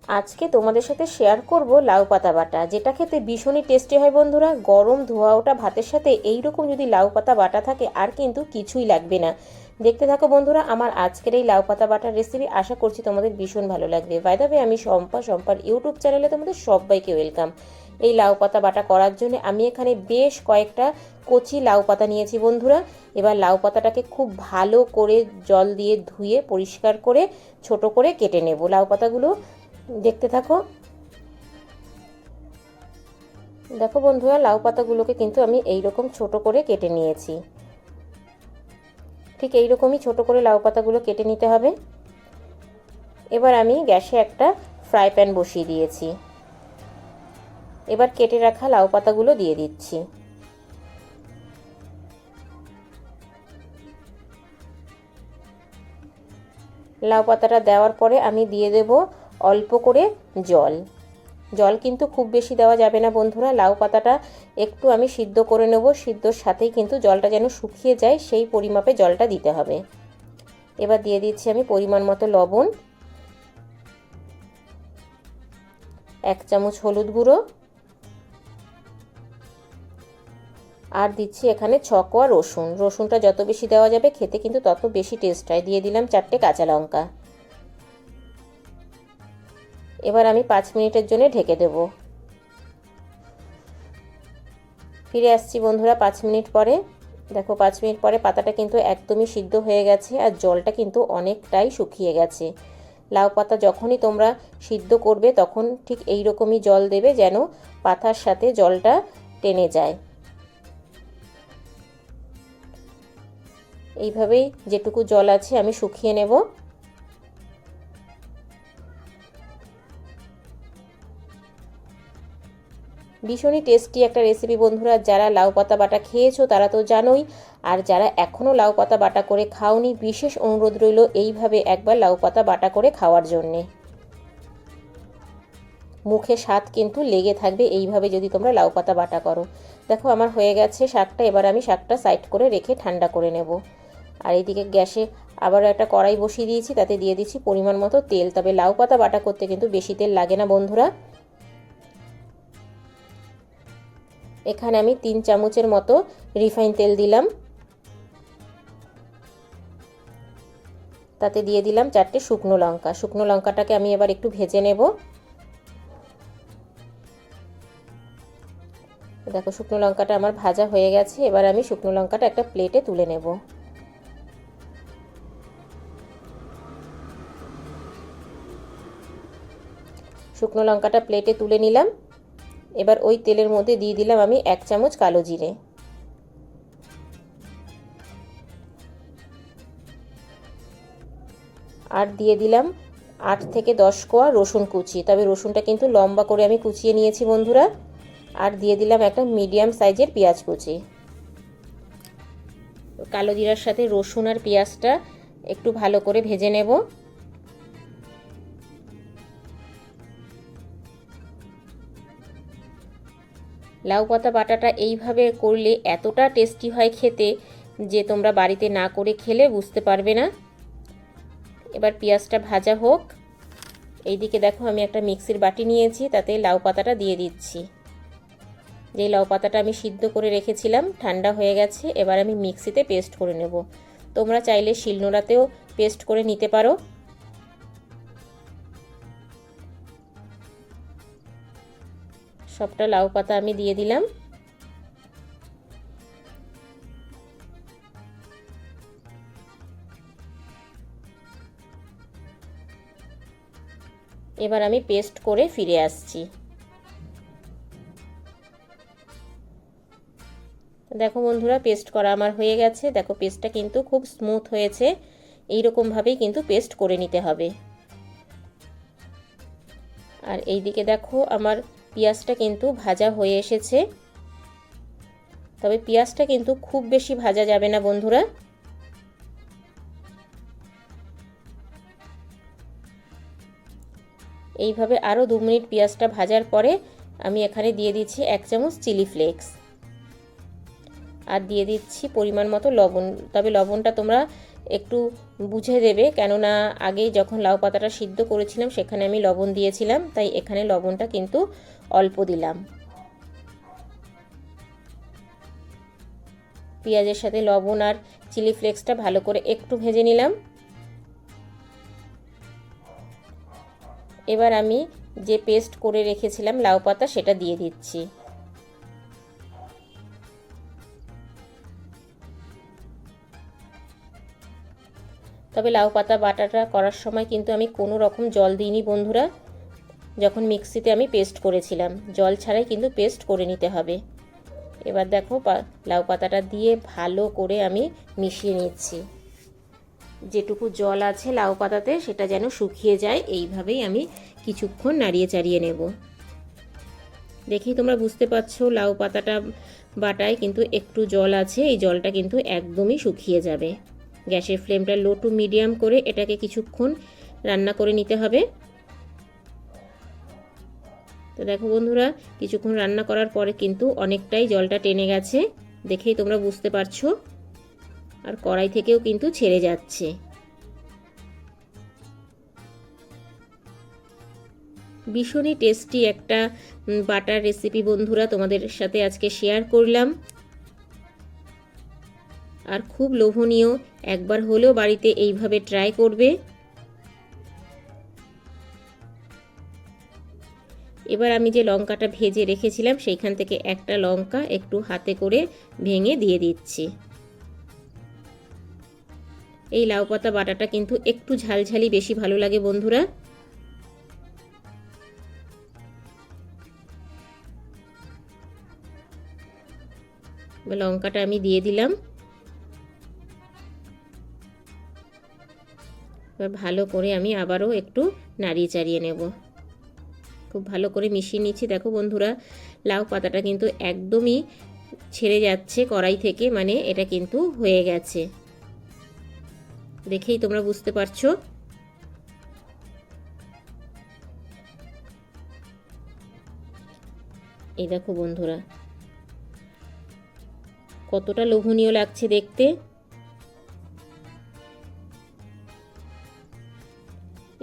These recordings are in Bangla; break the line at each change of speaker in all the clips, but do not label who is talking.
আজকে তোমাদের সাথে শেয়ার করব লাউ পাতা বাটা, যেটা খেতে ভীষণই টেস্টি হয় বন্ধুরা। গরম ধোয়া ওঠা ভাতের সাথে এই রকম যদি লাউ পাতা বাটা থাকে আর কিন্তু কিছুই লাগবে না। দেখতে থাকো বন্ধুরা আমার আজকের এই লাউ পাতা বাটার রেসিপি। আশা করছি তোমাদের ভীষণ ভালো লাগবে। বাই দ্য ওয়ে, আমি সম্পার ইউটিউব চ্যানেলে তোমাদের সবাইকে ওয়েলকাম। এই লাউ পাতা বাটা করার জন্য আমি এখানে বেশ কয়েকটা কচি লাউ পাতা নিয়েছি বন্ধুরা। এবার লাউ পাতাটাকে খুব ভালো করে জল দিয়ে ধুয়ে পরিষ্কার করে ছোট করে কেটে নেব। লাউ পাতাগুলো দেখতে থাকো। দেখো বন্ধুরা, লাউ পাতাগুলোকে কিন্তু আমি এইরকম ছোট করে কেটে নিয়েছি। ঠিক এইরকমই ছোট করে লাউ পাতাগুলো কেটে নিতে হবে। এবার আমি গ্যাসে একটা ফ্রাই প্যান বসিয়ে দিয়েছি। এবার কেটে রাখা লাউ পাতাগুলো দিয়ে দিচ্ছি। লাউ পাতাটা দেওয়ার পরে আমি দিয়ে দেব অল্প করে জল। জল কিন্তু খুব বেশি দেওয়া যাবে না বন্ধুরা। লাউ পাতাটা একটু আমি সিদ্ধ করে নেব, সিদ্ধর সাথেই কিন্তু জলটা যেন শুকিয়ে যায় সেই পরিমাপে জলটা দিতে হবে। এবার দিয়ে দিচ্ছি আমি পরিমাণ মতো লবণ, 1 চামচ হলুদ গুঁড়ো, আর দিচ্ছি এখানে 6 কোয়া রসুন। রসুনটা যত বেশি দেওয়া যাবে খেতে কিন্তু তত বেশি টেস্ট হয়। দিয়ে দিলাম 4টে কাঁচা লঙ্কা। এবার আমি 5 মিনিটের জন্য ঢেকে দেব। ফিরে আসছি বন্ধুরা 5 মিনিট পরে। দেখো 5 মিনিট পরে পাতাটা কিন্তু একদমই সিদ্ধ হয়ে গেছে আর জলটা কিন্তু অনেকটাই শুকিয়ে গেছে। লাউ পাতা যখনই তোমরা সিদ্ধ করবে তখন ঠিক এই রকমই জল দেবে, যেন পাতার সাথে জলটা টেনে যায়। এইভাবেই যেটুকু জল আছে আমি শুকিয়ে নেব। ভীষণই টেস্টি একটা রেসিপি বন্ধুরা। যারা লাউ পাতা বাটা খেয়েছো তারা তো জানোই, আর যারা এখনও লাউ পাতা বাটা করে খাওনি বিশেষ অনুরোধ রইল এইভাবে একবার লাউ পাতা বাটা করে খাওয়ার জন্যে। মুখে স্বাদ কিন্তু লেগে থাকবে এইভাবে যদি তোমরা লাউ পাতা বাটা করো। দেখো আমার হয়ে গেছে শাকটা। এবার আমি শাকটা সাইড করে রেখে ঠান্ডা করে নেব। আর এইদিকে গ্যাসে আবারও একটা কড়াই বসিয়ে দিয়েছি, তাতে দিয়ে দিচ্ছি পরিমাণ মতো তেল। তবে লাউ পাতা বাটা করতে কিন্তু বেশি তেল লাগে না বন্ধুরা। এখানে আমি 3 চামচের মতো রিফাইন তেল দিলাম। তাতে দিয়ে দিলাম 4টে শুকনো লঙ্কা। শুকনো লঙ্কাটাকে আমি এবার একটু ভেজে নেব। দেখো শুকনো লঙ্কাটা আমার ভাজা হয়ে গেছে। এবার আমি শুকনো লঙ্কাটা একটা প্লেটে তুলে নেব। শুকনো লঙ্কাটা প্লেটে তুলে নিলাম। এবার ওই তেলের মধ্যে দিয়ে দিলাম আমি 1 চামচ কালো জিরে, আর দিয়ে দিলাম 8 থেকে 10 কোয়া রসুন কুচি। তবে রসুনটা কিন্তু লম্বা করে আমি কুচিয়ে নিয়েছি বন্ধুরা। আর দিয়ে দিলাম একটা মিডিয়াম সাইজের পেঁয়াজ কুচি। কালো জিরার সাথে রসুন আর পেঁয়াজটা একটু ভালো করে ভেজে নেব। লাউ পাতা বাটাটা এইভাবে করলে এতটা টেস্টি হয় খেতে যে তোমরা বাড়িতে না করে খেলে বুঝতে পারবে না। এবার পেঁয়াজটা ভাজা হোক। এইদিকে দেখো আমি একটা মিক্সির বাটি নিয়েছি, তাতে লাউ পাতাটা দিয়ে দিচ্ছি। যেই লাউ পাতাটা আমি সিদ্ধ করে রেখেছিলাম ঠান্ডা হয়ে গেছে। এবার আমি মিক্সিতে পেস্ট করে নেব। তোমরা চাইলে শিলনোড়াতেও পেস্ট করে নিতে পারো। সবটা লাউ পাতা আমি দিয়ে দিলাম। এবার আমি পেস্ট করে ফিরে আসছি। দেখো বন্ধুরা পেস্ট করা আমার হয়ে গেছে। দেখো পেস্টটা কিন্তু খুব স্মুথ হয়েছে। এইরকমভাবেই কিন্তু পেস্ট করে নিতে হবে। আর এইদিকে দেখো আমার পেঁয়াজটা কিন্তু ভাজা হয়ে এসেছে। তবে পেঁয়াজটা কিন্তু খুব বেশি ভাজা যাবে না বন্ধুরা। এইভাবে আরও 2 মিনিট পেঁয়াজটা ভাজার পরে আমি এখানে দিয়ে দিচ্ছি 1 চামচ চিলি ফ্লেক্স, আর দিয়ে দিচ্ছি পরিমাণ মতো লবণ। তবে লবণটা তোমরা একটু বুঝে দেবে, কেননা আগে যখন লাউ পাতাটা সিদ্ধ করেছিলাম সেখানে আমি লবণ দিয়েছিলাম, তাই এখানে লবণটা কিন্তু অল্প দিলাম। পেঁয়াজের সাথে লবণ আর চিলি ফ্লেক্সটা ভালো করে একটু ভেজে নিলাম। এবার আমি যে পেস্ট করে রেখেছিলাম লাউ পাতা সেটা দিয়ে দিচ্ছি। তবে লাউ পাতা বাটাটা করার সময় কিন্তু আমি কোনো রকম জল দিইনি বন্ধুরা, যখন মিক্সিতে আমি পেস্ট করেছিলাম জল ছাড়াই কিন্তু পেস্ট করে নিতে হবে। এবার দেখো লাউ পাতাটা দিয়ে ভালো করে আমি মিশিয়ে নিচ্ছি। যেটুকু জল আছে লাউ পাতাতে সেটা যেন শুকিয়ে যায়, এইভাবেই আমি কিছুক্ষণ নাড়িয়ে চাড়িয়ে নেব। দেখেই তোমরা বুঝতে পারছো লাউ পাতাটা বাটায় কিন্তু একটু জল আছে, এই জলটা কিন্তু একদমই শুকিয়ে যাবে। গ্যাসের ফ্লেমটা লো টু মিডিয়াম করে এটাকে কিছুক্ষণ রান্না করে নিতে হবে। তো দেখো বন্ধুরা, কিছুক্ষণ রান্না করার পরে কিন্তু অনেকটাই জলটা টেনে গেছে, দেখেই তোমরা বুঝতে পারছো, আর কড়াই থেকেও কিন্তু ছেড়ে যাচ্ছে। ভীষণই টেস্টি একটা বাটার রেসিপি বন্ধুরা তোমাদের সাথে আজকে শেয়ার করলাম, আর খুব লোভনীয়। একবার হলেও বাড়িতে এইভাবে ট্রাই করবে। এবার আমি যে লঙ্কাটা ভেজে রেখেছিলাম সেইখান থেকে একটা লঙ্কা একটু হাতে করে ভেঙে দিয়ে দিচ্ছি। এই লাউ পাতা বাটাটা কিন্তু একটু ঝালঝালি বেশি ভালো লাগে বন্ধুরা। লঙ্কাটা আমি দিয়ে দিলাম। এবার ভালো করে আমি আবারও একটু নাড়িয়ে চাড়িয়ে নেব। খুব ভালো করে মিশিয়ে নিচ্ছি। দেখো বন্ধুরা, লাউ পাতাটা কিন্তু একদমই ছেড়ে যাচ্ছে কড়াই থেকে, মানে এটা কিন্তু হয়ে গেছে, দেখেই তোমরা বুঝতে পারছো। এই দেখো বন্ধুরা কতটা লোভনীয় লাগছে দেখতে।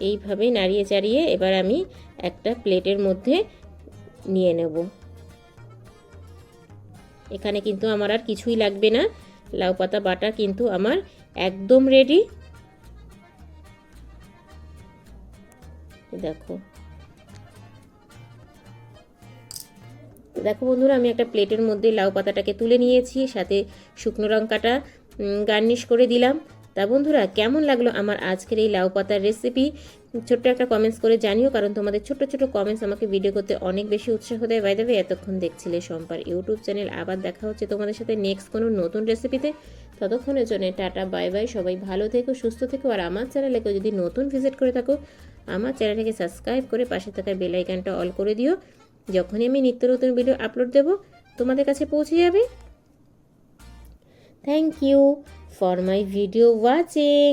এইভাবে নাড়িয়ে চাড়িয়ে এবার আমি একটা প্লেটের মধ্যে নিয়ে নেব। এখানে কিন্তু আমার আর কিছুই লাগবে না, লাউ পাতা বাটা কিন্তু আমার একদম রেডি। দেখো দেখো বন্ধুরা, আমি একটা প্লেটের মধ্যে লাউ পাতাটাকে তুলে নিয়েছি, সাথে শুকনো লঙ্কাটা গার্নিশ করে দিলাম। তা বন্ধুরা, কেমন লাগলো আমার আজকের এই লাউ পাতার রেসিপি? ছোট্ট একটা কমেন্টস করে জানিও, কারণ তোমাদের ছোট ছোট কমেন্টস আমাকে ভিডিও করতে অনেক বেশি উৎসাহ দেয়। বাই দ্য ওয়ে, এতক্ষণ দেখছিলে শম্পার ইউটিউব চ্যানেল। আবার দেখা হচ্ছে তোমাদের সাথে নেক্সট কোনো নতুন রেসিপিতে। ততক্ষণের জন্য টাটা, বাই বাই। সবাই ভালো থেকো, সুস্থ থেকো। আর আমার চ্যানেলেকে যদি নতুন ভিজিট করে থাকো, আমার চ্যানেলটাকে সাবস্ক্রাইব করে পাশে থাকা বেল আইকনটা অল করে দিও। যখনই আমি নিত্য নতুন ভিডিও আপলোড দেব তোমাদের কাছে পৌঁছে যাবে। Thank you for my video watching.